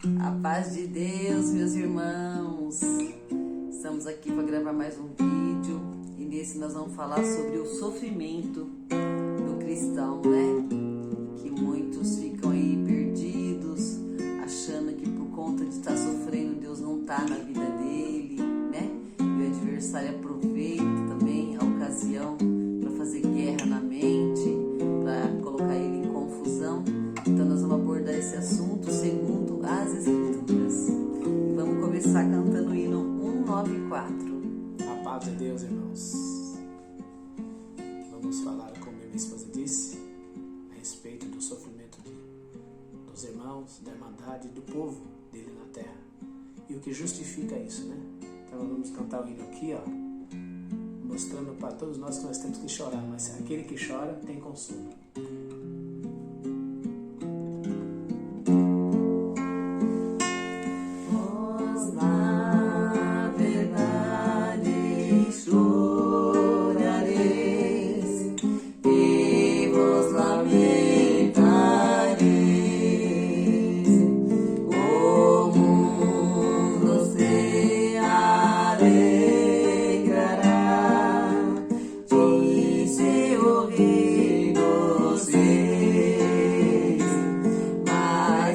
A paz de Deus, meus irmãos. Estamos aqui para gravar mais um vídeo e nesse nós vamos falar sobre o sofrimento do cristão, né? Que muitos ficam aí perdidos, achando que por conta de estar sofrendo Deus não está na vida dele, né? E o adversário aproveita também a ocasião para fazer guerra na mente, para colocar ele em confusão. Então nós vamos abordar esse assunto segundo as Escrituras. E vamos começar cantando o hino 194. A paz de Deus, irmãos. Vamos falar, como minha esposa disse, a respeito do sofrimento dos irmãos, da irmandade, do povo dele na terra. E o que justifica isso, né? Então vamos cantar o hino aqui, ó, mostrando para todos nós que nós temos que chorar, mas aquele que chora tem consolo.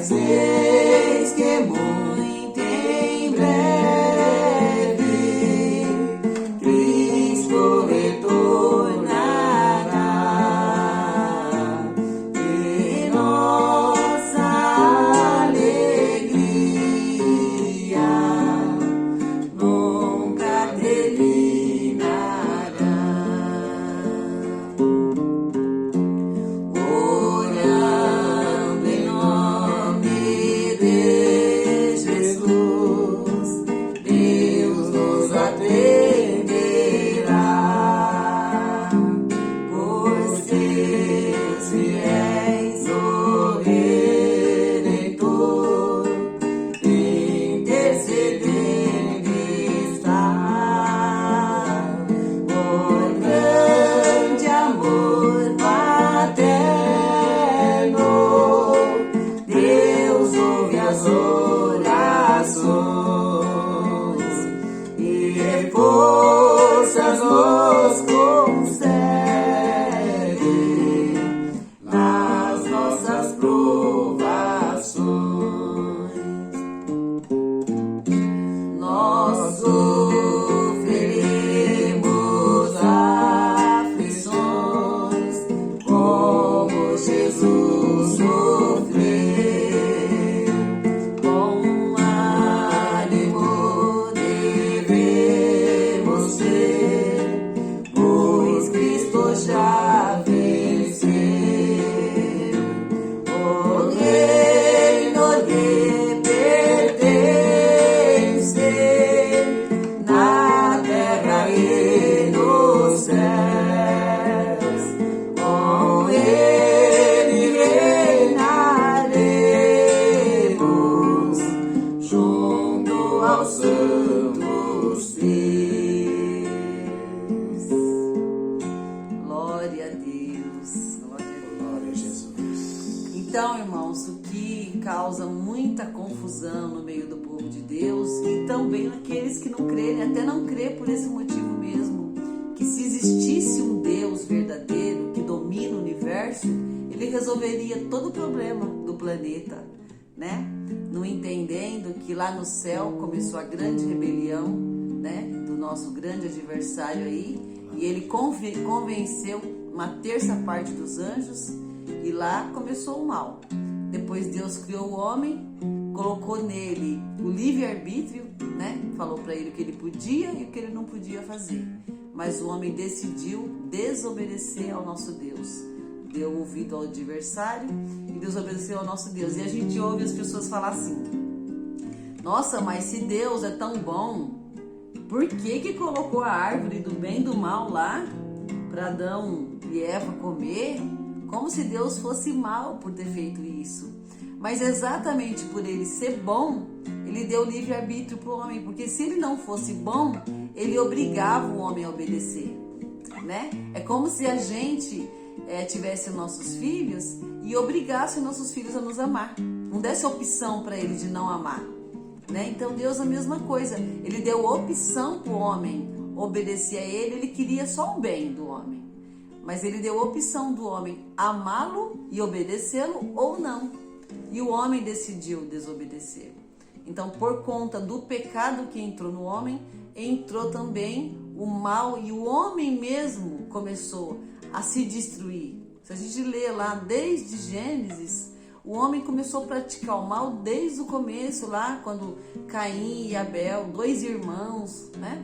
Eis que muito em breve Cristo retornará e nossa alegria nunca terminará. Orando em nome de Jesus, Deus nos atenderá, por seus fiéis o Redentor intercedendo está. Por grande amor paterno, Deus ouve as orações e forças nos concede nas nossas provações. Nós sofreremos aflições como Jesus sofreu. Com ânimo devemos ter, pois Cristo já venceu. O reino lhe pertence na terra e nos céus. Com ele reinaremos junto aos santos filhos. Glória a Deus. Glória a Deus. Glória a Jesus. Então, irmãos, o que causa muita confusão no meio do povo de Deus e também naqueles que não creem, até não crê por esse motivo mesmo, que se existisse um Deus verdadeiro que domina o universo, ele resolveria todo o problema do planeta, né? Não entendendo que lá no céu começou a grande rebelião, né? Do nosso grande adversário aí, e ele convenceu uma terça parte dos anjos e lá começou o mal. Depois Deus criou o homem, colocou nele o livre-arbítrio, né? Falou para ele o que ele podia e o que ele não podia fazer. Mas o homem decidiu desobedecer ao nosso Deus. Deu ouvido ao adversário e desobedeceu ao nosso Deus. E a gente ouve as pessoas falar assim: nossa, mas se Deus é tão bom, por que colocou a árvore do bem e do mal lá para Adão e Eva comer? Como se Deus fosse mal por ter feito isso. Mas exatamente por ele ser bom, ele deu livre-arbítrio para o homem. Porque se ele não fosse bom, ele obrigava o homem a obedecer, né? É como se a gente tivesse nossos filhos e obrigasse nossos filhos a nos amar. não desse opção para ele de não amar, né? Então Deus a mesma coisa, ele deu opção para o homem obedecer a ele queria só o bem do homem, mas ele deu opção do homem amá-lo e obedecê-lo ou não, e o homem decidiu desobedecer. Então, por conta do pecado que entrou no homem, entrou também o mal, e o homem mesmo começou a se destruir. Se a gente lê lá desde Gênesis, o homem começou a praticar o mal desde o começo, lá quando Caim e Abel, 2 irmãos, né?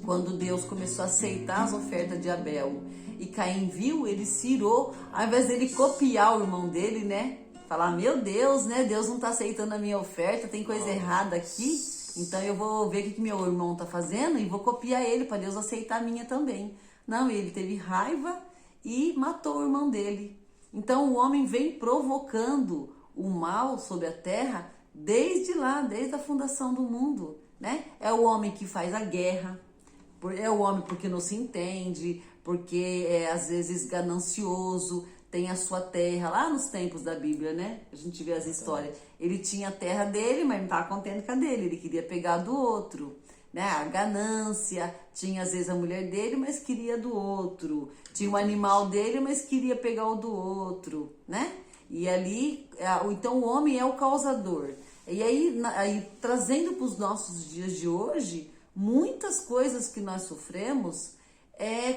Quando Deus começou a aceitar as ofertas de Abel e Caim viu, ele se irou, ao invés dele copiar o irmão dele, né? Falar, meu Deus, né? Deus não está aceitando a minha oferta, tem coisa errada aqui, então eu vou ver o que meu irmão está fazendo e vou copiar ele para Deus aceitar a minha também. Não, ele teve raiva e matou o irmão dele. Então o homem vem provocando o mal sobre a terra desde lá, desde a fundação do mundo, né? É o homem que faz a guerra, é o homem porque não se entende, porque é às vezes ganancioso, tem a sua terra, lá nos tempos da Bíblia, né? A gente vê as histórias. Ele tinha a terra dele, mas não estava contente com a dele, ele queria pegar do outro, né? A ganância, tinha às vezes a mulher dele, mas queria do outro. Tinha o animal dele, mas queria pegar o do outro, né? E ali, então o homem é o causador. E aí trazendo para os nossos dias de hoje, muitas coisas que nós sofremos,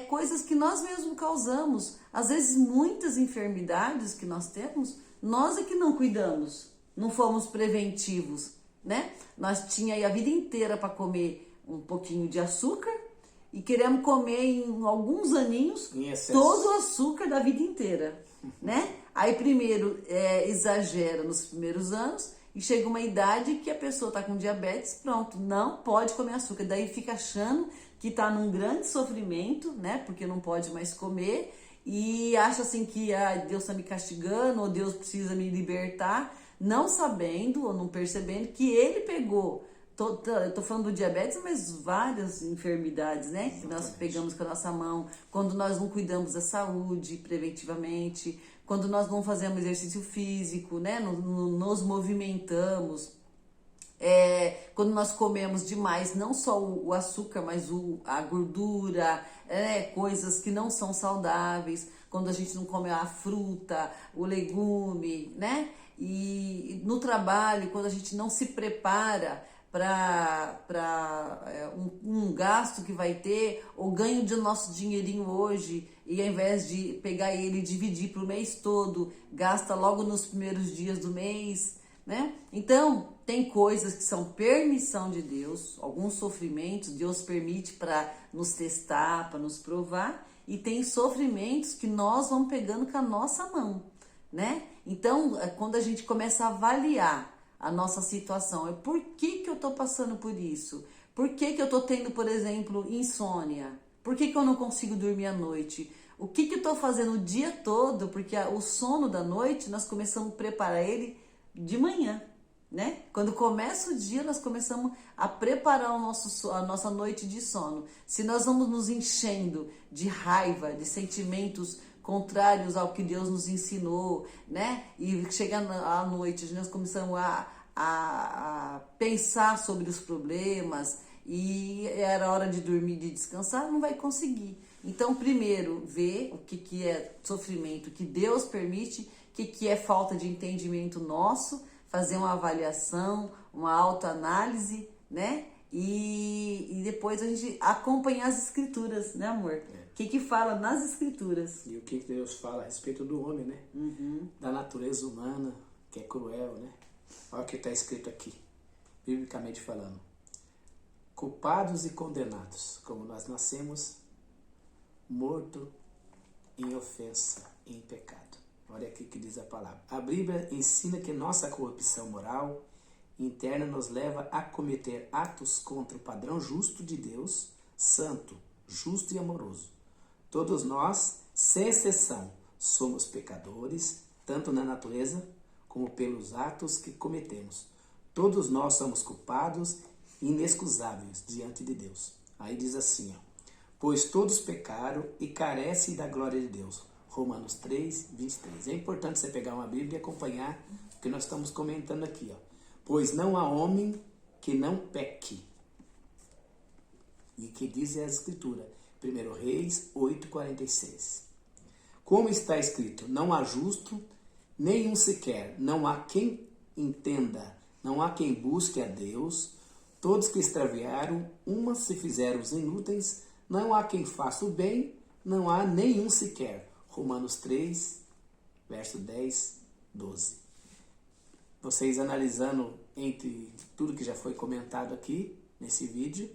coisas que nós mesmos causamos. Às vezes muitas enfermidades que nós temos, nós é que não cuidamos, não fomos preventivos, né? Nós tínhamos aí a vida inteira para comer um pouquinho de açúcar e queremos comer em alguns aninhos todo o açúcar da vida inteira, né? Aí primeiro exagera nos primeiros anos e chega uma idade que a pessoa está com diabetes, pronto, não pode comer açúcar. Daí fica achando que está num grande sofrimento, né? Porque não pode mais comer e acha assim que Deus está me castigando ou Deus precisa me libertar, não sabendo ou não percebendo que ele pegou. Eu tô falando do diabetes, mas várias enfermidades, né? Que nós pegamos com a nossa mão, quando nós não cuidamos da saúde preventivamente, quando nós não fazemos exercício físico, né? Nos movimentamos, quando nós comemos demais, não só o açúcar, mas a gordura, coisas que não são saudáveis, quando a gente não come a fruta, o legume, né? E no trabalho, quando a gente não se prepara para um gasto que vai ter, ou ganho de nosso dinheirinho hoje, e ao invés de pegar ele e dividir para o mês todo, gasta logo nos primeiros dias do mês, né? Então, tem coisas que são permissão de Deus, alguns sofrimentos Deus permite para nos testar, para nos provar, e tem sofrimentos que nós vamos pegando com a nossa mão, né? Então, quando a gente começa a avaliar a nossa situação, por que eu tô passando por isso? Por que eu tô tendo, por exemplo, insônia? Por que eu não consigo dormir à noite? O que eu tô fazendo o dia todo? Porque o sono da noite, nós começamos a preparar ele de manhã, né? Quando começa o dia, nós começamos a preparar a nossa noite de sono. Se nós vamos nos enchendo de raiva, de sentimentos contrários ao que Deus nos ensinou, né? E chegando à noite, nós começamos a pensar sobre os problemas e era hora de dormir, de descansar, não vai conseguir. Então, primeiro, ver o que é sofrimento que Deus permite, o que é falta de entendimento nosso, fazer uma avaliação, uma autoanálise, né? E depois a gente acompanhar as escrituras, né, amor? O que fala nas escrituras. E o que Deus fala a respeito do homem, né? Uhum. Da natureza humana, que é cruel, né? Olha o que está escrito aqui, biblicamente falando. Culpados e condenados, como nós nascemos, morto em ofensa e em pecado. Olha aqui que diz a palavra. A Bíblia ensina que nossa corrupção moral interna nos leva a cometer atos contra o padrão justo de Deus, santo, justo e amoroso. Todos nós, sem exceção, somos pecadores, tanto na natureza como pelos atos que cometemos. Todos nós somos culpados e inexcusáveis diante de Deus. Aí diz assim, pois todos pecaram e carecem da glória de Deus. Romanos 3, 23. É importante você pegar uma Bíblia e acompanhar o que nós estamos comentando aqui. Ó. Pois não há homem que não peque. E que diz a Escritura. 1 Reis 8, 46. Como está escrito, não há justo, nenhum sequer, não há quem entenda, não há quem busque a Deus, todos que extraviaram, umas se fizeram os inúteis, não há quem faça o bem, não há nenhum sequer. Romanos 3, verso 10, 12. Vocês analisando entre tudo que já foi comentado aqui, nesse vídeo,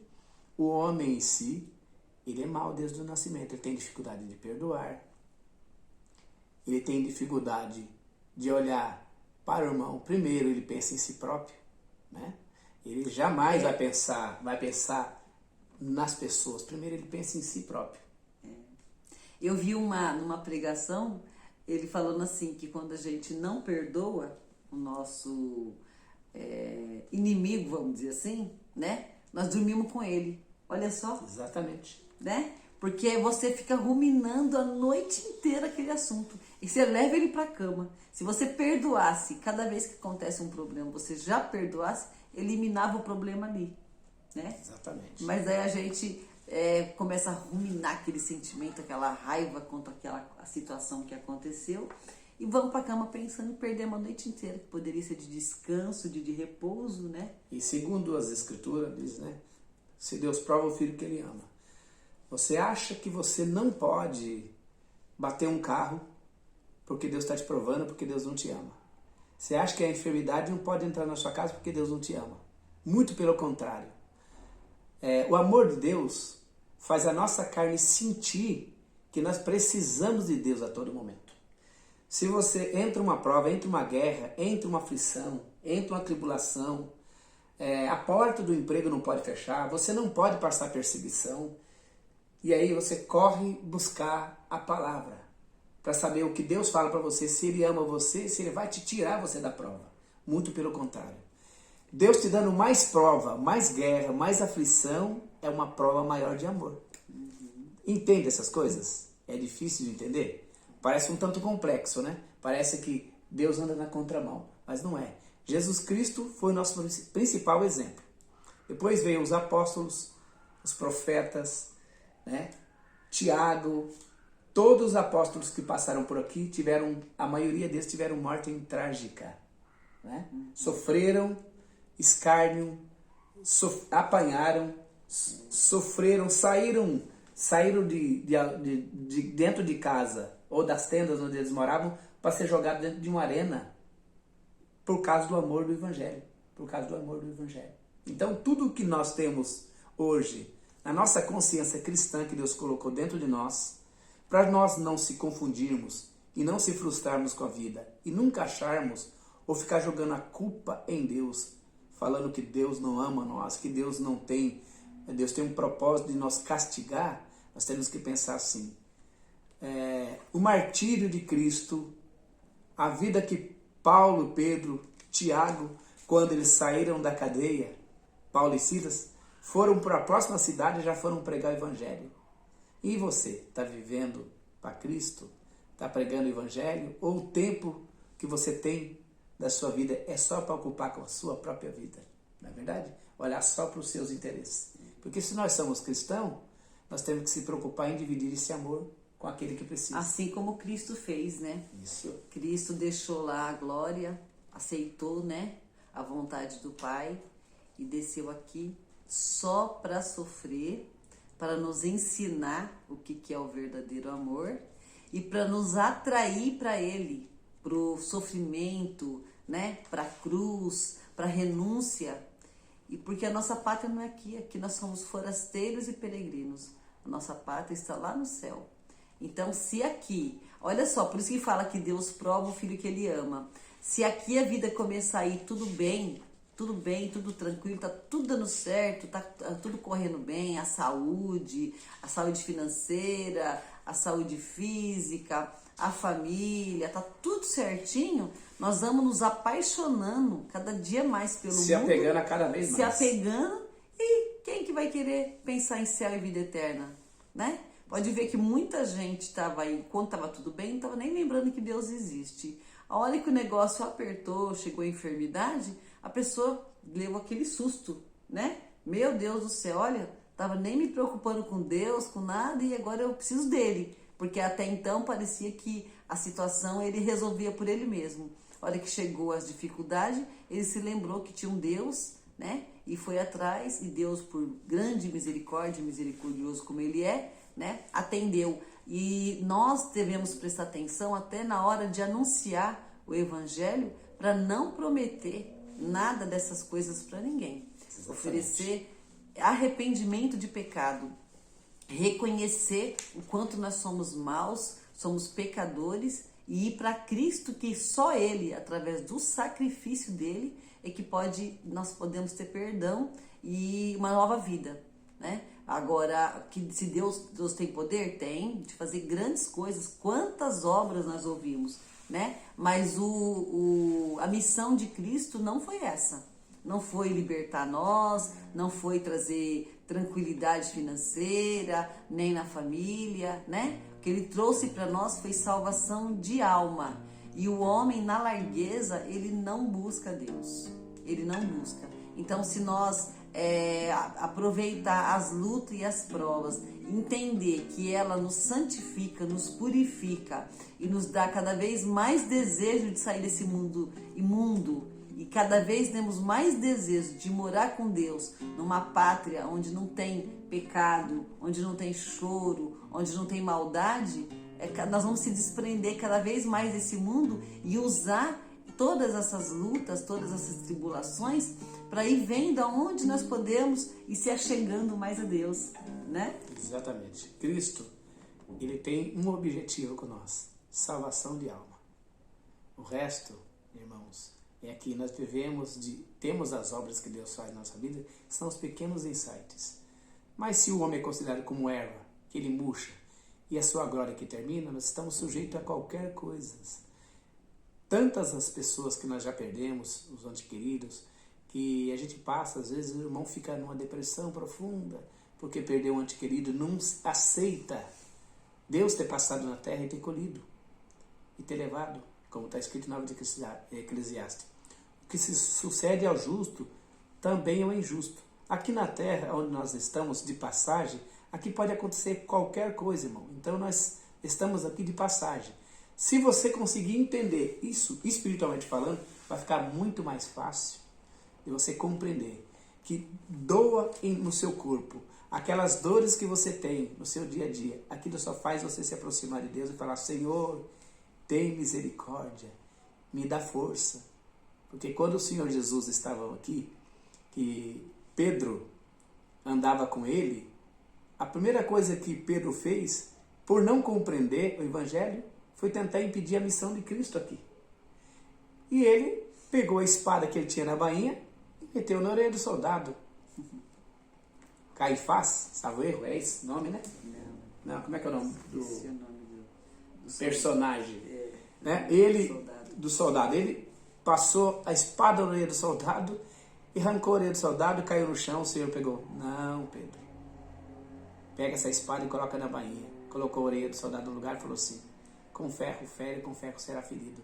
o homem em si, ele é mau desde o nascimento, ele tem dificuldade de perdoar, ele tem dificuldade de olhar para o irmão. Primeiro ele pensa em si próprio, né? Ele jamais vai pensar nas pessoas. Primeiro ele pensa em si próprio. Eu vi numa pregação, ele falando assim, que quando a gente não perdoa o nosso inimigo, vamos dizer assim, né? Nós dormimos com ele. Olha só. Exatamente. Né? Porque você fica ruminando a noite inteira aquele assunto. E você leva ele para a cama. Se você perdoasse, cada vez que acontece um problema, você já perdoasse, eliminava o problema ali. Né? Exatamente. Mas aí a gente começa a ruminar aquele sentimento, aquela raiva contra a situação que aconteceu. E vamos para a cama pensando em perder uma noite inteira, que poderia ser de descanso, de repouso, né? E segundo as Escrituras, diz, né? Se Deus prova o filho que ele ama. Você acha que você não pode bater um carro porque Deus está te provando, porque Deus não te ama. Você acha que a enfermidade não pode entrar na sua casa porque Deus não te ama. Muito pelo contrário. O amor de Deus faz a nossa carne sentir que nós precisamos de Deus a todo momento. Se você entra uma prova, entra uma guerra, entra uma aflição, entra uma tribulação, a porta do emprego não pode fechar, você não pode passar perseguição, e aí você corre buscar a palavra para saber o que Deus fala para você, se Ele ama você, se Ele vai te tirar você da prova. Muito pelo contrário. Deus te dando mais prova, mais guerra, mais aflição, é uma prova maior de amor. Entende essas coisas? É difícil de entender? Parece um tanto complexo, né? Parece que Deus anda na contramão, mas não é. Jesus Cristo foi o nosso principal exemplo. Depois veio os apóstolos, os profetas, né? Tiago, todos os apóstolos que passaram por aqui a maioria deles tiveram morte trágica, né? Sofreram escárnio, apanharam, sofreram, saíram de dentro de casa ou das tendas onde eles moravam para ser jogados dentro de uma arena por causa do amor do Evangelho. Por causa do amor do Evangelho. Então, tudo que nós temos hoje, na nossa consciência cristã que Deus colocou dentro de nós, para nós não se confundirmos e não se frustrarmos com a vida e nunca acharmos ou ficar jogando a culpa em Deus, falando que Deus não ama nós, que Deus tem um propósito de nos castigar, nós temos que pensar assim. O martírio de Cristo, a vida que Paulo, Pedro, Tiago, quando eles saíram da cadeia, Paulo e Silas, foram para a próxima cidade e já foram pregar o Evangelho. E você, está vivendo para Cristo? Está pregando o Evangelho? Ou o tempo que você tem da sua vida é só para ocupar com a sua própria vida? Não é verdade? Olhar só para os seus interesses. Porque se nós somos cristãos, nós temos que se preocupar em dividir esse amor com aquele que precisa. Assim como Cristo fez, né? Isso. Cristo deixou lá a glória, aceitou, né, a vontade do Pai e desceu aqui só para sofrer, para nos ensinar o que é o verdadeiro amor e para nos atrair para Ele, para o sofrimento, né, para a cruz, para a renúncia. E porque a nossa pátria não é aqui nós somos forasteiros e peregrinos. A nossa pátria está lá no céu. Então, se aqui, olha só, por isso que fala que Deus prova o filho que Ele ama. Se aqui a vida começar a ir tudo bem, tudo tranquilo, tá tudo dando certo, tá tudo correndo bem, a saúde financeira, a saúde física, a família, tá tudo certinho, nós vamos nos apaixonando cada dia mais pelo mundo. Se apegando a cada vez mais. Se apegando, e quem que vai querer pensar em céu e vida eterna, né? Pode ver que muita gente estava aí, quando estava tudo bem, não estava nem lembrando que Deus existe. A hora que o negócio apertou, chegou a enfermidade, a pessoa levou aquele susto, né? Meu Deus do céu, olha, estava nem me preocupando com Deus, com nada, e agora eu preciso dele. Porque até então parecia que a situação ele resolvia por ele mesmo. A hora que chegou as dificuldades, ele se lembrou que tinha um Deus, né? E foi atrás, e Deus, por grande misericórdia, misericordioso como ele é, né? Atendeu. E nós devemos prestar atenção até na hora de anunciar o evangelho para não prometer nada dessas coisas para ninguém. Exatamente. Oferecer arrependimento de pecado, reconhecer o quanto nós somos maus, somos pecadores e ir para Cristo, que só Ele, através do sacrifício dele, é que nós podemos ter perdão e uma nova vida, né? Agora, que se Deus tem poder, tem, de fazer grandes coisas, quantas obras nós ouvimos, né? Mas a missão de Cristo não foi essa. Não foi libertar nós, não foi trazer tranquilidade financeira, nem na família, né? O que ele trouxe para nós foi salvação de alma. E o homem, na largueza, ele não busca Deus. Ele não busca. Então, se nós aproveitar as lutas e as provas, entender que ela nos santifica, nos purifica e nos dá cada vez mais desejo de sair desse mundo imundo, e cada vez temos mais desejo de morar com Deus numa pátria onde não tem pecado, onde não tem choro, onde não tem maldade, nós vamos se desprender cada vez mais desse mundo e usar todas essas lutas, todas essas tribulações para ir vendo aonde nós podemos ir se achegando mais a Deus, né? Exatamente. Cristo, ele tem um objetivo com nós: salvação de alma. O resto, irmãos, é que nós temos as obras que Deus faz na nossa vida, que são os pequenos insights. Mas se o homem é considerado como erva, que ele murcha, e a sua glória que termina, nós estamos sujeitos a qualquer coisa. Tantas as pessoas que nós já perdemos, os entes queridos, que a gente passa, às vezes o irmão fica numa depressão profunda, porque perdeu um ente querido, não aceita Deus ter passado na terra e ter colhido, e ter levado, como está escrito na obra de Eclesiastes. O que se sucede ao justo, também ao injusto. Aqui na terra, onde nós estamos de passagem, aqui pode acontecer qualquer coisa, irmão. Então nós estamos aqui de passagem. Se você conseguir entender isso, espiritualmente falando, vai ficar muito mais fácil de você compreender que doa no seu corpo, aquelas dores que você tem no seu dia a dia, aquilo só faz você se aproximar de Deus e falar: Senhor, tem misericórdia, me dá força. Porque quando o Senhor Jesus estava aqui, que Pedro andava com ele, a primeira coisa que Pedro fez, por não compreender o Evangelho, foi tentar impedir a missão de Cristo aqui. E ele pegou a espada que ele tinha na bainha e meteu na orelha do soldado. Caifás, salvo erro, é esse nome, né? Não, como é que é o nome do personagem? Né? Do soldado. Ele passou a espada na orelha do soldado e arrancou a orelha do soldado e caiu no chão. O Senhor pegou: não, Pedro, pega essa espada e coloca na bainha. Colocou a orelha do soldado no lugar e falou assim: com ferro fere, com ferro será ferido.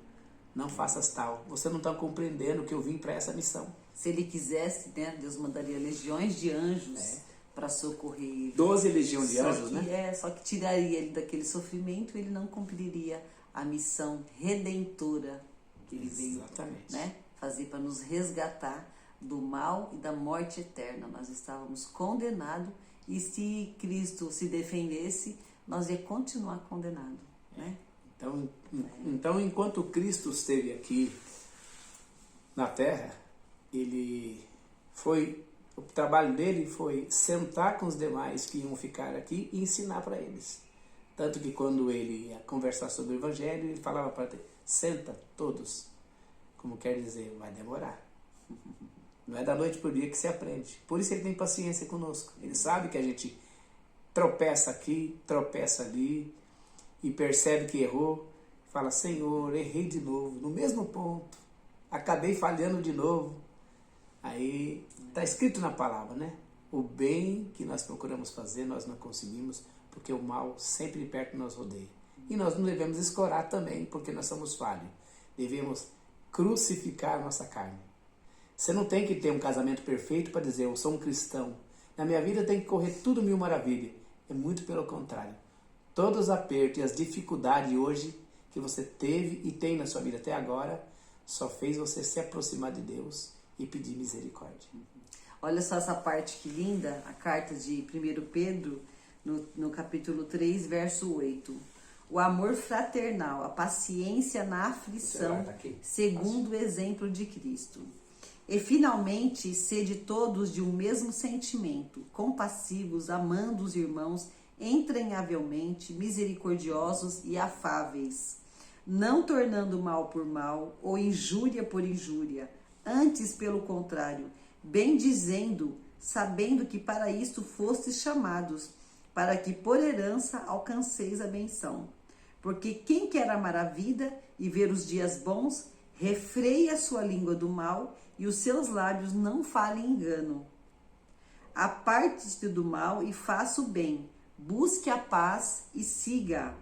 Não faças tal. Você não está compreendendo que eu vim para essa missão. Se ele quisesse, né, Deus mandaria legiões de anjos para socorrer ele. 12 legiões de anjos, né? Só que tiraria ele daquele sofrimento, ele não cumpriria a missão redentora que ele veio, né, fazer para nos resgatar do mal e da morte eterna. Nós estávamos condenados e se Cristo se defendesse, nós ia continuar condenado, né? Então, enquanto Cristo esteve aqui na terra, o trabalho dele foi sentar com os demais que iam ficar aqui e ensinar para eles. Tanto que quando ele ia conversar sobre o Evangelho, ele falava para eles: senta todos. Como quer dizer, vai demorar. Não é da noite para o dia que se aprende. Por isso ele tem paciência conosco. Ele sabe que a gente tropeça aqui, tropeça ali, e percebe que errou, fala: Senhor, errei de novo, no mesmo ponto, acabei falhando de novo. Aí está escrito na palavra, né? O bem que nós procuramos fazer, nós não conseguimos, porque o mal sempre de perto nos rodeia. E nós não devemos escorar também, porque nós somos falhos. Devemos crucificar nossa carne. Você não tem que ter um casamento perfeito para dizer, eu sou um cristão. Na minha vida tem que correr tudo mil maravilha. É muito pelo contrário. Todos os apertos e as dificuldades hoje que você teve e tem na sua vida até agora, só fez você se aproximar de Deus e pedir misericórdia. Olha só essa parte que linda, a carta de 1 Pedro, no capítulo 3, verso 8. O amor fraternal, a paciência na aflição, segundo o exemplo de Cristo. E finalmente, sede todos de um mesmo sentimento, compassivos, amando os irmãos, entranhavelmente, misericordiosos e afáveis, não tornando mal por mal ou injúria por injúria, antes pelo contrário, bendizendo, sabendo que para isto fostes chamados, para que por herança alcanceis a benção. Porque quem quer amar a vida e ver os dias bons, refreie a sua língua do mal e os seus lábios não falem engano. Aparte-se do mal e faça o bem, busque a paz e siga,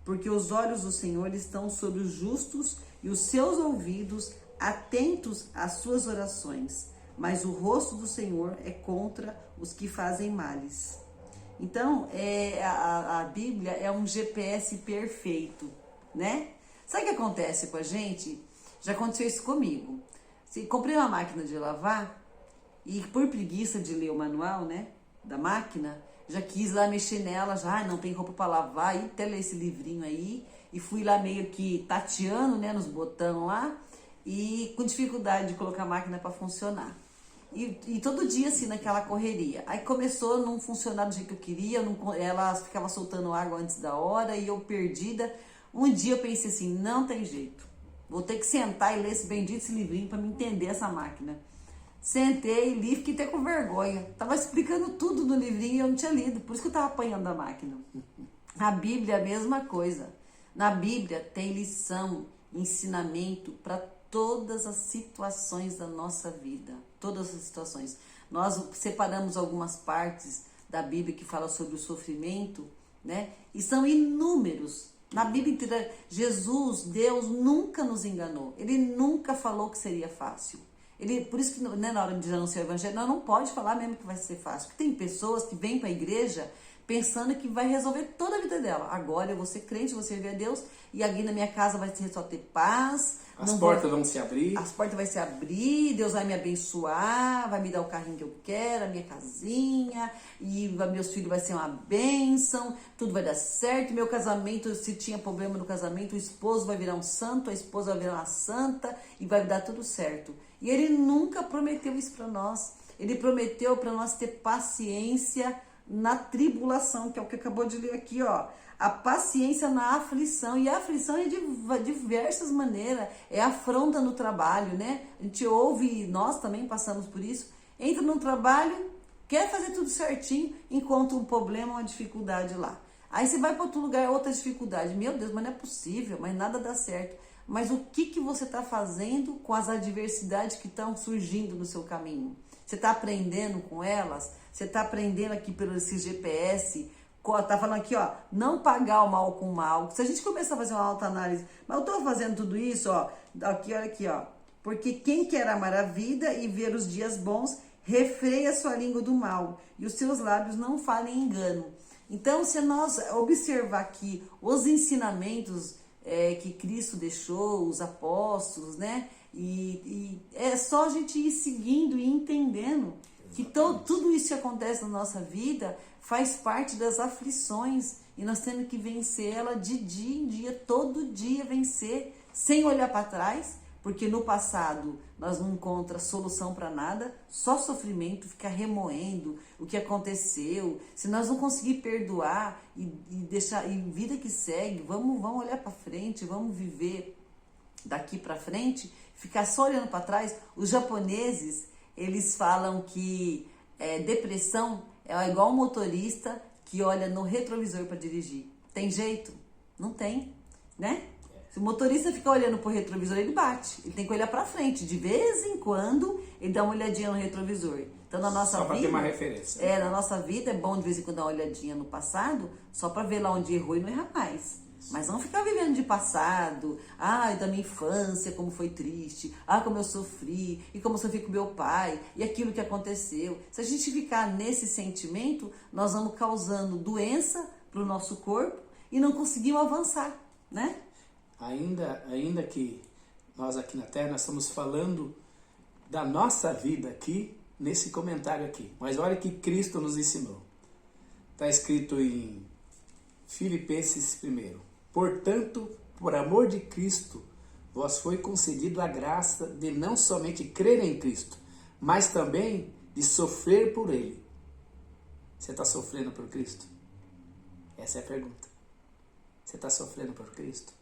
porque os olhos do Senhor estão sobre os justos e os seus ouvidos atentos às suas orações, mas o rosto do Senhor é contra os que fazem males. Então, a Bíblia é um GPS perfeito, né? Sabe o que acontece com a gente? Já aconteceu isso comigo. Comprei uma máquina de lavar e por preguiça de ler o manual, né, da máquina, já quis lá mexer nela, já não tem roupa para lavar, e até ler esse livrinho aí, e fui lá meio que tateando, né, nos botões lá, e com dificuldade de colocar a máquina para funcionar. E todo dia assim, naquela correria. Aí começou a não funcionar do jeito que eu queria, ela ficava soltando água antes da hora, e eu perdida. Um dia eu pensei assim, não tem jeito, vou ter que sentar e ler esse bendito esse livrinho para me entender essa máquina. Sentei, li, fiquei até com vergonha. Tava explicando tudo no livrinho e eu não tinha lido, por isso que eu tava apanhando a máquina. A Bíblia é a mesma coisa. Na Bíblia tem lição, ensinamento para todas as situações da nossa vida. Todas as situações. Nós separamos algumas partes da Bíblia que fala sobre o sofrimento, né? E são inúmeros. Na Bíblia inteira, Jesus, Deus, nunca nos enganou. Ele nunca falou que seria fácil. Por isso que, né, na hora de anunciar o evangelho, nós não pode falar mesmo que vai ser fácil. Porque tem pessoas que vêm para a igreja pensando que vai resolver toda a vida dela. Agora eu vou ser crente, vou servir a Deus, e aqui na minha casa vai só ter paz. As portas vão se abrir. As portas vão se abrir, Deus vai me abençoar, vai me dar o carrinho que eu quero, a minha casinha, e meus filhos vai ser uma bênção, tudo vai dar certo. Meu casamento, se tinha problema no casamento, o esposo vai virar um santo, a esposa vai virar uma santa, e vai dar tudo certo. E ele nunca prometeu isso para nós. Ele prometeu para nós ter paciência na tribulação, que é o que acabou de ler aqui, ó. A paciência na aflição. E a aflição é de diversas maneiras. É afronta no trabalho, né? A gente ouve, nós também passamos por isso. Entra no trabalho, quer fazer tudo certinho, encontra um problema, uma dificuldade lá. Aí você vai para outro lugar, outra dificuldade. Meu Deus, mas não é possível, mas nada dá certo. Mas o que você está fazendo com as adversidades que estão surgindo no seu caminho? Você está aprendendo com elas? Você está aprendendo aqui pelo esse GPS? Tá falando aqui, ó, não pagar o mal com o mal. Se a gente começar a fazer uma autoanálise, mas eu estou fazendo tudo isso, ó, aqui, olha aqui, ó. Porque quem quer amar a vida e ver os dias bons, refreia a sua língua do mal, e os seus lábios não falem engano. Então, se nós observar aqui os ensinamentos que Cristo deixou, os apóstolos, né? E é só a gente ir seguindo e entendendo que tudo isso que acontece na nossa vida faz parte das aflições, e nós temos que vencer ela de dia em dia, todo dia vencer, sem olhar para trás, porque no passado nós não encontramos solução para nada, só sofrimento, ficar remoendo o que aconteceu. Se nós não conseguir perdoar e deixar, e vida que segue, vamos olhar para frente, vamos viver daqui para frente, ficar só olhando para trás. Os japoneses, eles falam que depressão é igual um motorista que olha no retrovisor para dirigir. Tem jeito? Não tem, né? Se o motorista ficar olhando pro retrovisor, ele bate. Ele tem que olhar para frente. De vez em quando, ele dá uma olhadinha no retrovisor. Então, na nossa só para vida... ter uma referência. Na nossa vida é bom de vez em quando dar uma olhadinha no passado, só para ver lá onde errou e não errar mais. Mas não ficar vivendo de passado, da minha infância, como foi triste, como eu sofri, e como eu sofri com meu pai, e aquilo que aconteceu. Se a gente ficar nesse sentimento, nós vamos causando doença para o nosso corpo e não conseguimos avançar, né? Ainda que nós aqui na Terra, nós estamos falando da nossa vida aqui, nesse comentário aqui. Mas olha que Cristo nos ensinou. Está escrito em Filipenses 1. Portanto, por amor de Cristo, vos foi concedido a graça de não somente crer em Cristo, mas também de sofrer por Ele. Você está sofrendo por Cristo? Essa é a pergunta. Você está sofrendo por Cristo?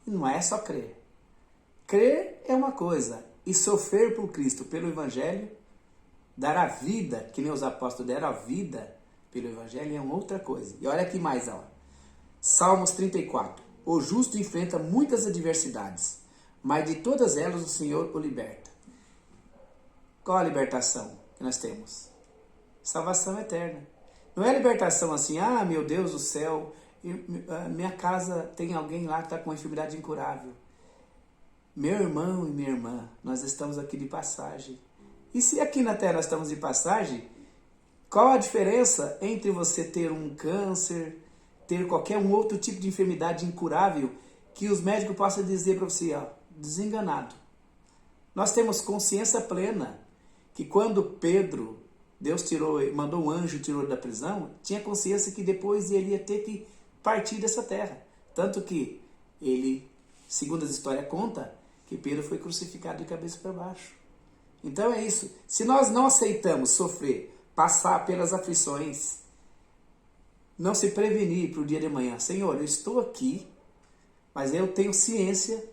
E não é só crer. Crer é uma coisa, e sofrer por Cristo, pelo Evangelho, dar a vida, que nem os apóstolos deram a vida pelo Evangelho, é uma outra coisa. E olha aqui mais, ó. Salmos 34. O justo enfrenta muitas adversidades, mas de todas elas o Senhor o liberta. Qual a libertação que nós temos? Salvação eterna. Não é libertação assim, meu Deus do céu, minha casa tem alguém lá que está com uma enfermidade incurável. Meu irmão e minha irmã, nós estamos aqui de passagem. E se aqui na Terra nós estamos de passagem, qual a diferença entre você ter um câncer, ter qualquer um outro tipo de enfermidade incurável, que os médicos possam dizer para você, desenganado. Nós temos consciência plena que quando Pedro, Deus mandou um anjo, tirou ele da prisão, tinha consciência que depois ele ia ter que partir dessa terra. Tanto que ele, segundo as histórias conta, que Pedro foi crucificado de cabeça para baixo. Então é isso. Se nós não aceitamos sofrer, passar pelas aflições, não se prevenir para o dia de amanhã. Senhor, eu estou aqui, mas eu tenho ciência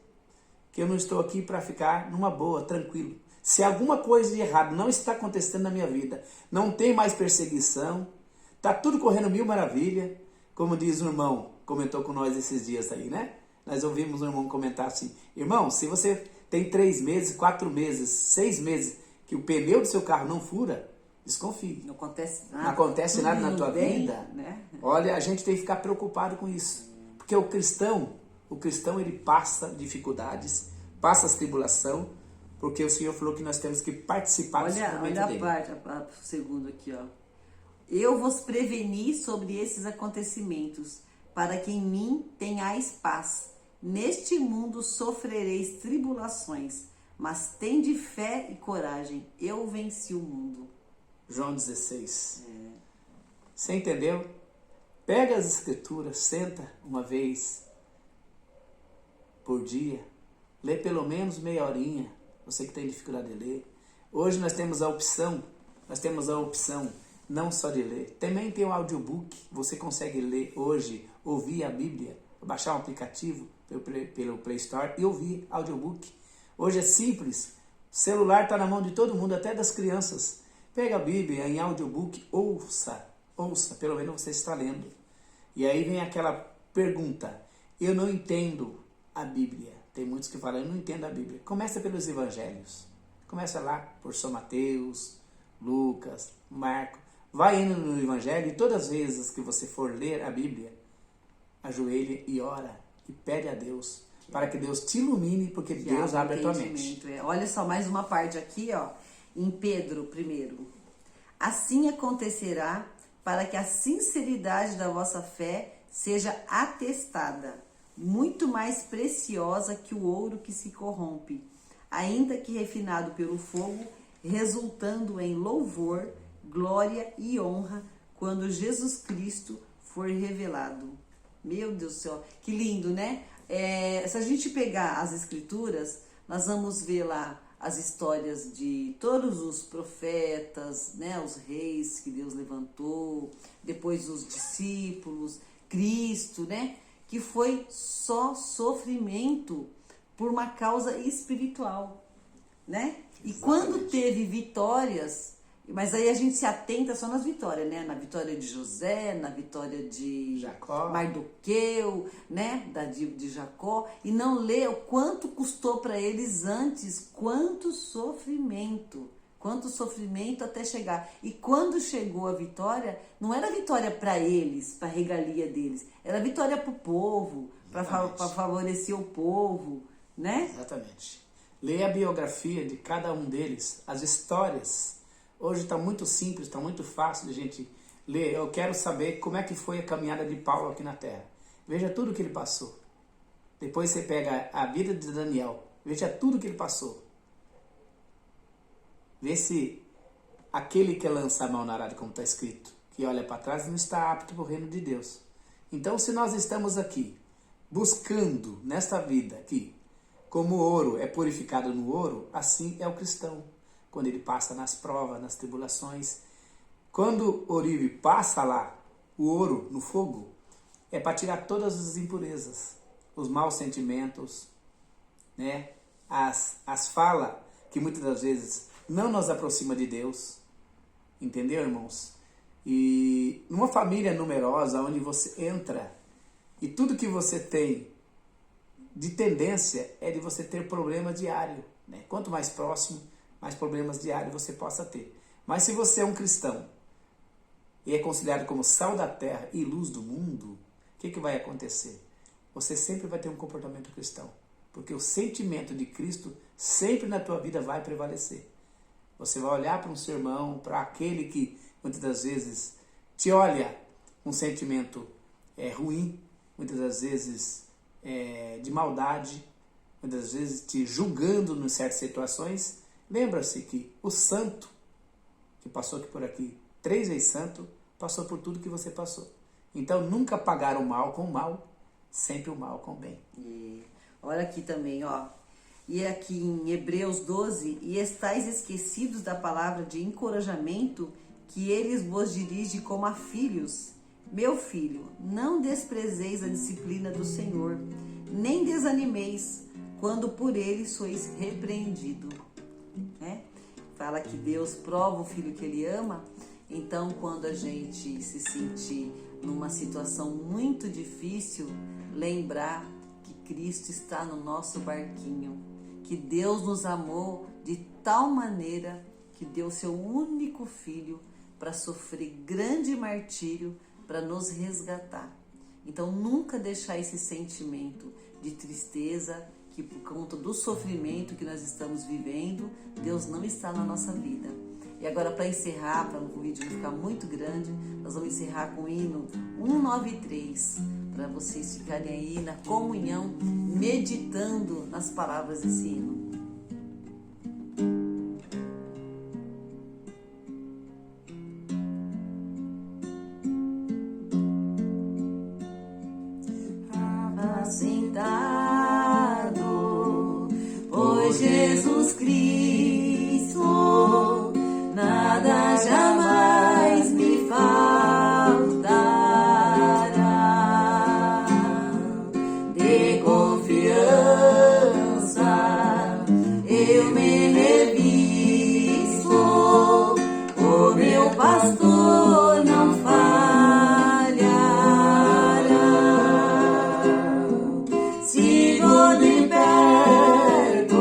que eu não estou aqui para ficar numa boa, tranquilo. Se alguma coisa de errado não está acontecendo na minha vida, não tem mais perseguição, está tudo correndo mil maravilha, como diz o irmão, comentou com nós esses dias aí, né? Nós ouvimos um irmão comentar assim, irmão, se você tem 3 meses, 4 meses, 6 meses que o pneu do seu carro não fura, desconfie. Não acontece nada. Não acontece nada na tua bem, vida. Né? Olha, a gente tem que ficar preocupado com isso. Porque o cristão ele passa dificuldades, passa as tribulação, porque o Senhor falou que nós temos que participar do sofrimento dele. Olha o segundo aqui, ó. Eu vos preveni sobre esses acontecimentos, para que em mim tenhais paz. Neste mundo sofrereis tribulações, mas tende fé e coragem. Eu venci o mundo. João 16. Você entendeu? Pega as escrituras, senta uma vez por dia, lê pelo menos meia horinha, você que tem dificuldade de ler. Hoje nós temos a opção não só de ler, também tem o audiobook, você consegue ler hoje, ouvir a Bíblia, baixar um aplicativo pelo Play Store e ouvir audiobook. Hoje é simples, o celular está na mão de todo mundo, até das crianças. Pega a Bíblia em audiobook, ouça, pelo menos você está lendo. E aí vem aquela pergunta, eu não entendo a Bíblia. Tem muitos que falam, eu não entendo a Bíblia. Começa pelos evangelhos. Começa lá por São Mateus, Lucas, Marcos. Vai indo no evangelho e todas as vezes que você for ler a Bíblia, ajoelhe e ora e pede a Deus para que Deus te ilumine, porque Deus abre a tua mente. Olha só, mais uma parte aqui, ó, em Pedro 1. Assim acontecerá para que a sinceridade da vossa fé seja atestada, muito mais preciosa que o ouro que se corrompe, ainda que refinado pelo fogo, resultando em louvor, glória e honra quando Jesus Cristo for revelado. Meu Deus do céu, que lindo, né? Se a gente pegar as escrituras, nós vamos ver lá as histórias de todos os profetas, né? Os reis que Deus levantou, depois os discípulos, Cristo, né? Que foi só sofrimento por uma causa espiritual, né? E quando teve vitórias, Mas aí a gente se atenta só nas vitórias, né? Na vitória de José, na vitória de Jacó. Mardoqueu, né? De Jacó. E não lê o quanto custou para eles antes, quanto sofrimento até chegar. E quando chegou a vitória, não era vitória para eles, para regalia deles. Era vitória para o povo, para favorecer o povo, né? Exatamente. Leia a biografia de cada um deles, as histórias. Hoje está muito simples, está muito fácil de a gente ler. Eu quero saber como é que foi a caminhada de Paulo aqui na Terra. Veja tudo que ele passou. Depois você pega a vida de Daniel. Veja tudo que ele passou. Vê se aquele que lança a mão na arada, como está escrito, que olha para trás, não está apto para o reino de Deus. Então, se nós estamos aqui, buscando nesta vida aqui, como o ouro é purificado no ouro, assim é o cristão. Quando ele passa nas provas, nas tribulações. Quando o ourive passa lá, o ouro no fogo, é para tirar todas as impurezas, os maus sentimentos, né? As falas que muitas das vezes não nos aproxima de Deus. Entendeu, irmãos? E numa família numerosa, onde você entra e tudo que você tem de tendência é de você ter problema diário, né? Quanto mais próximo, mais problemas diários você possa ter. Mas se você é um cristão e é considerado como sal da terra e luz do mundo, o que vai acontecer? Você sempre vai ter um comportamento cristão, porque o sentimento de Cristo sempre na tua vida vai prevalecer. Você vai olhar para um seu irmão, para aquele que muitas das vezes te olha com um sentimento ruim, muitas das vezes de maldade, muitas das vezes te julgando em certas situações. Lembra-se que o santo que passou aqui por aqui, 3 vezes santo, passou por tudo que você passou. Então nunca pagar o mal com o mal, sempre o mal com o bem. E olha aqui também, ó. E aqui em Hebreus 12, e estáis esquecidos da palavra de encorajamento que eles vos dirige como a filhos. Meu filho, não desprezeis a disciplina do Senhor, nem desanimeis quando por ele sois repreendido. Né? Fala que Deus prova o filho que ele ama. Então, quando a gente se sentir numa situação muito difícil, lembrar que Cristo está no nosso barquinho, que Deus nos amou de tal maneira que deu seu único filho para sofrer grande martírio para nos resgatar. Então, nunca deixar esse sentimento de tristeza, que por conta do sofrimento que nós estamos vivendo, Deus não está na nossa vida. E agora, para encerrar, para o vídeo não ficar muito grande, nós vamos encerrar com o hino 193, para vocês ficarem aí na comunhão, meditando nas palavras desse hino. Sentado, pois Jesus Cristo, nada jamais me faltará. De confiança eu me revisto, o meu pastor não falhará. Sigo de perto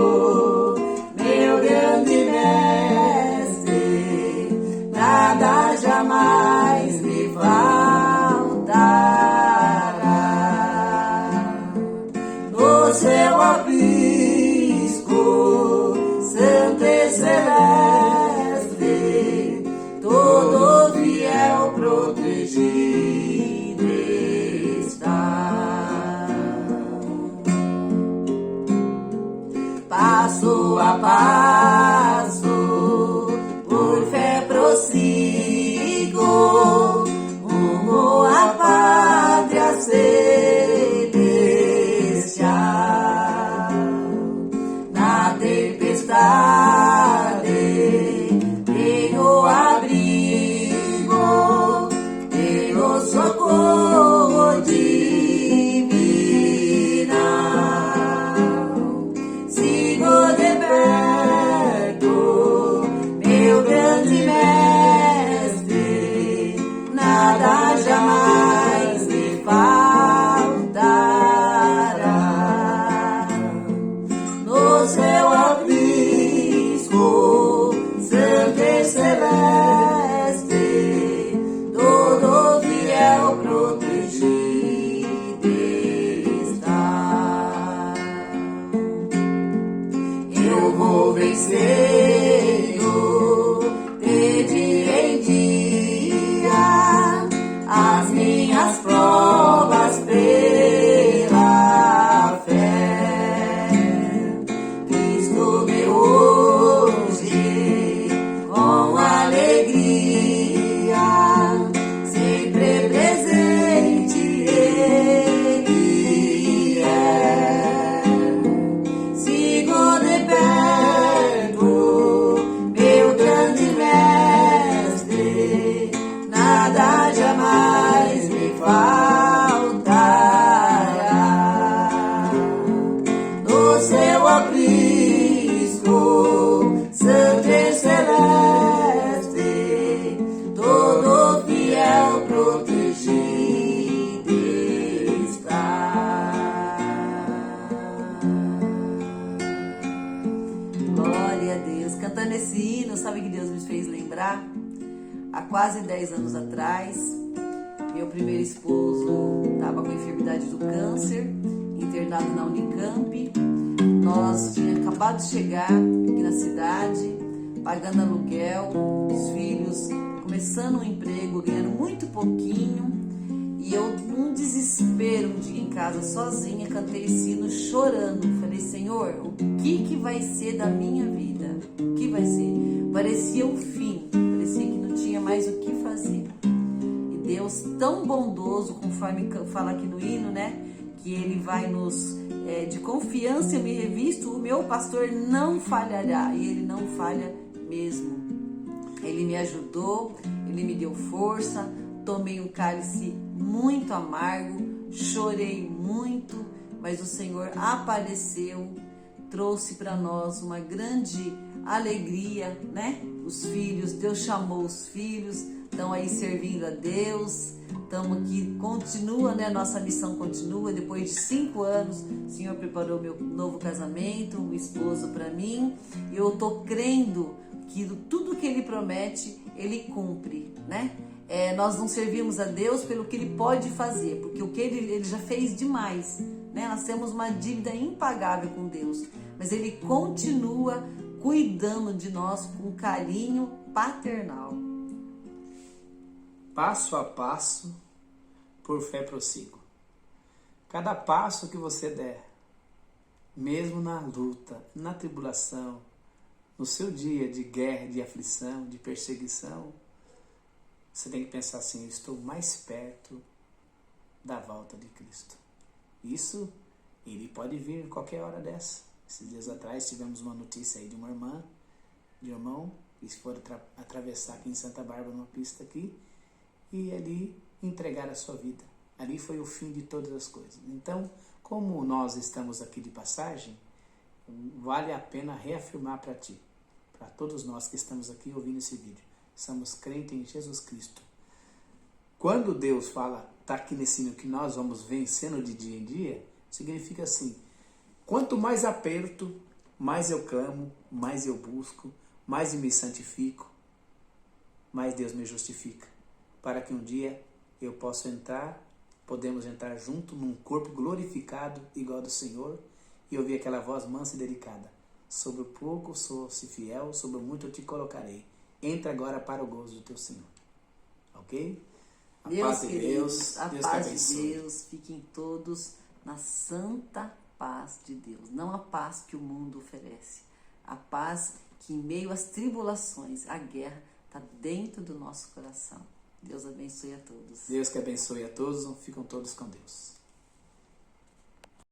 sabe que Deus me fez lembrar? Há quase 10 anos atrás, meu primeiro esposo estava com a enfermidade do câncer, internado na Unicamp. Nós tínhamos acabado de chegar aqui na cidade, pagando aluguel, os filhos começando um emprego, ganhando muito pouquinho. E eu, num desespero, um dia em casa sozinha, cantei esse hino chorando. Falei, Senhor, o que vai ser da minha vida? O que vai ser? Parecia o fim, parecia que não tinha mais o que fazer. E Deus, tão bondoso, conforme fala aqui no hino, né? Que Ele vai nos... de confiança eu me revisto, o meu pastor não falhará. E Ele não falha mesmo. Ele me ajudou, Ele me deu força. Tomei um cálice muito amargo, chorei muito, mas o Senhor apareceu, trouxe para nós uma grande alegria, né? Os filhos, Deus chamou os filhos, estão aí servindo a Deus, estamos aqui, continua, né? Nossa missão continua, depois de 5 anos, o Senhor preparou meu novo casamento, um esposo para mim, e eu estou crendo que tudo que Ele promete, Ele cumpre, né? Nós não servimos a Deus pelo que Ele pode fazer, porque o que Ele já fez demais, né? Nós temos uma dívida impagável com Deus, mas Ele continua cuidando de nós com carinho paternal. Passo a passo, por fé prossigo. Cada passo que você der, mesmo na luta, na tribulação, no seu dia de guerra, de aflição, de perseguição, você tem que pensar assim, eu estou mais perto da volta de Cristo. Isso, Ele pode vir qualquer hora dessa. Esses dias atrás tivemos uma notícia aí de uma irmã, de um irmão, que foram atravessar aqui em Santa Bárbara, numa pista aqui, e ali entregar a sua vida. Ali foi o fim de todas as coisas. Então, como nós estamos aqui de passagem, vale a pena reafirmar para ti, para todos nós que estamos aqui ouvindo esse vídeo. Somos crentes em Jesus Cristo. Quando Deus fala, está aqui nesse hino, que nós vamos vencendo de dia em dia, significa assim, quanto mais aperto, mais eu clamo, mais eu busco, mais eu me santifico, mais Deus me justifica. Para que um dia eu possa podemos entrar junto num corpo glorificado igual do Senhor e ouvir aquela voz mansa e delicada. Sobre o pouco sou-se fiel, sobre o muito eu te colocarei. Entra agora para o gozo do teu Senhor. Ok? A paz de Deus, a paz de Deus, fiquem todos na santa paz de Deus. Não a paz que o mundo oferece. A paz que em meio às tribulações, a guerra está dentro do nosso coração. Deus abençoe a todos. Deus que abençoe a todos, ficam todos com Deus.